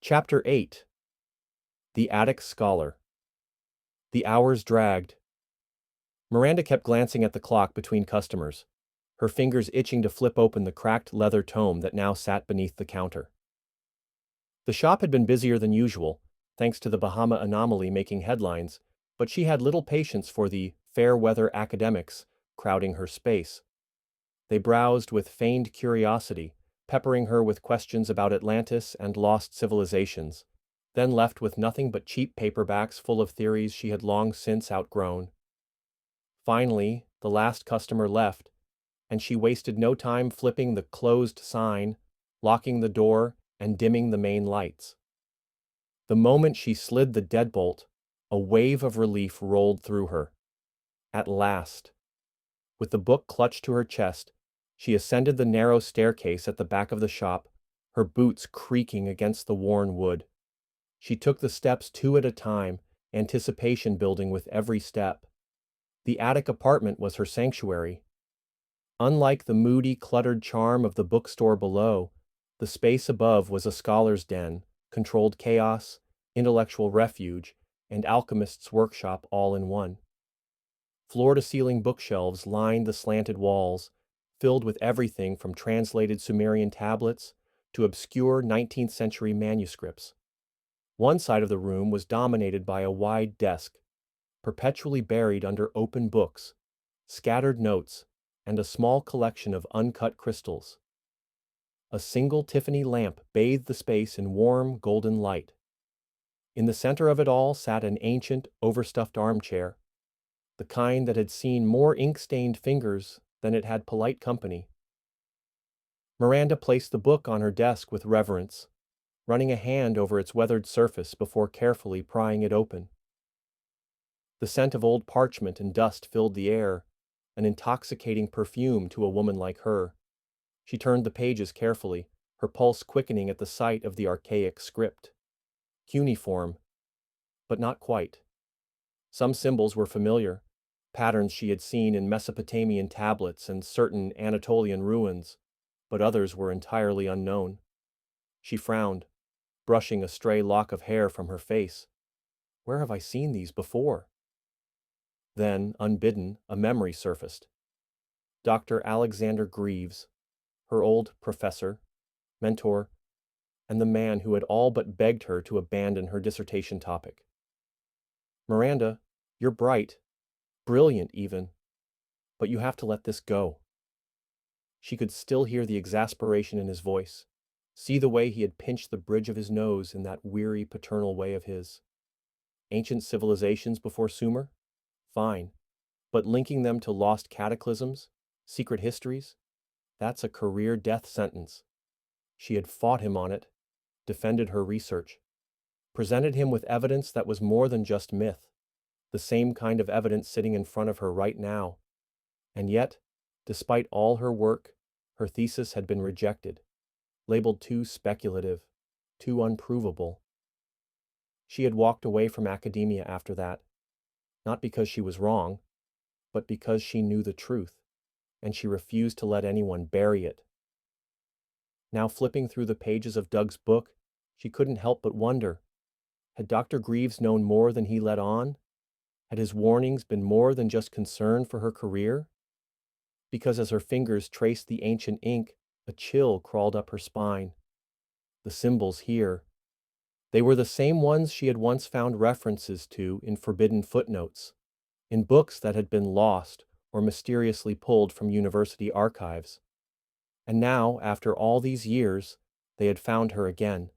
Chapter 8. The Attic Scholar. The hours dragged. Miranda kept glancing at the clock between customers, her fingers itching to flip open the cracked leather tome that now sat beneath the counter. The shop had been busier than usual, thanks to the Bahama anomaly making headlines, but she had little patience for the fair-weather academics crowding her space. They browsed with feigned curiosity, peppering her with questions about Atlantis and lost civilizations, then left with nothing but cheap paperbacks full of theories she had long since outgrown. Finally, the last customer left, and she wasted no time flipping the closed sign, locking the door, and dimming the main lights. The moment she slid the deadbolt, a wave of relief rolled through her. At last. With the book clutched to her chest, she ascended the narrow staircase at the back of the shop, her boots creaking against the worn wood. She took the steps two at a time, anticipation building with every step. The attic apartment was her sanctuary. Unlike the moody, cluttered charm of the bookstore below, the space above was a scholar's den, controlled chaos, intellectual refuge, and alchemist's workshop all in one. Floor-to-ceiling bookshelves lined the slanted walls, filled with everything from translated Sumerian tablets to obscure 19th-century manuscripts. One side of the room was dominated by a wide desk, perpetually buried under open books, scattered notes, and a small collection of uncut crystals. A single Tiffany lamp bathed the space in warm, golden light. In the center of it all sat an ancient, overstuffed armchair, the kind that had seen more ink-stained fingers than it had polite company. Miranda placed the book on her desk with reverence, running a hand over its weathered surface before carefully prying it open. The scent of old parchment and dust filled the air, an intoxicating perfume to a woman like her. She turned the pages carefully, her pulse quickening at the sight of the archaic script. Cuneiform, but not quite. Some symbols were familiar, patterns she had seen in Mesopotamian tablets and certain Anatolian ruins, but others were entirely unknown. She frowned, brushing a stray lock of hair from her face. Where have I seen these before? Then, unbidden, a memory surfaced. Dr. Alexander Greaves, her old professor, mentor, and the man who had all but begged her to abandon her dissertation topic. Miranda, you're bright, brilliant even, but you have to let this go. She could still hear the exasperation in his voice, see the way he had pinched the bridge of his nose in that weary paternal way of his. Ancient civilizations before Sumer? Fine. But linking them to lost cataclysms, secret histories? That's a career death sentence. She had fought him on it, defended her research, presented him with evidence that was more than just myth, the same kind of evidence sitting in front of her right now. And yet, despite all her work, her thesis had been rejected, labeled too speculative, too unprovable. She had walked away from academia after that, not because she was wrong, but because she knew the truth, and she refused to let anyone bury it. Now flipping through the pages of Doug's book, she couldn't help but wonder, had Dr. Greaves known more than he let on? Had his warnings been more than just concern for her career? Because as her fingers traced the ancient ink, a chill crawled up her spine. The symbols here. They were the same ones she had once found references to in forbidden footnotes, in books that had been lost or mysteriously pulled from university archives. And now, after all these years, they had found her again,